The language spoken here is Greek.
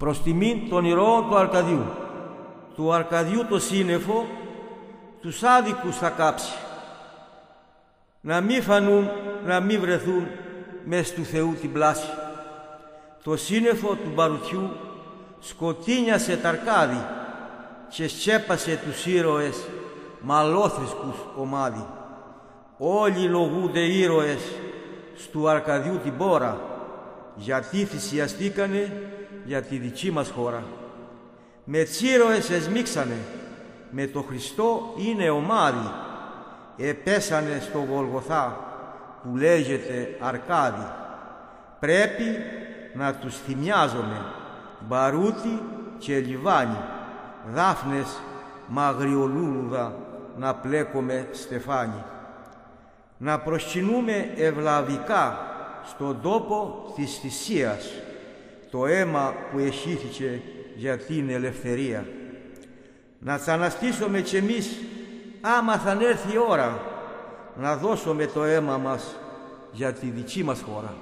προς τιμήν των ηρώων του Αρκαδιού. Του Αρκαδιού το σύννεφο τους άδικους θα κάψει, να μη φανούν, να μη βρεθούν μες του Θεού την πλάση. Το σύννεφο του Μπαρουτιού σκοτίνιασε τ' Αρκάδι και σκέπασε τους ήρωες μαλόθρησκους ομάδι. Όλοι λογούνται ήρωες στου Αρκαδιού την πόρα, γιατί θυσιαστήκανε για τη δική μας χώρα. Με τσίρωες εσμίξανε, με το Χριστό είναι ομάδι, επέσανε στο Γολγοθά που λέγεται Αρκάδι. Πρέπει να τους θυμιάζομαι, Μπαρούτι και Λιβάνι, Δάφνες μ' αγριολούλουδα να πλέκομαι στεφάνι. Να προσκυνούμε ευλαβικά στον τόπο της θυσίας το αίμα που εσχύθηκε για την ελευθερία. Να ξαναστήσουμε κι εμείς, άμα θα έρθει η ώρα, να δώσουμε το αίμα μας για τη δική μας χώρα.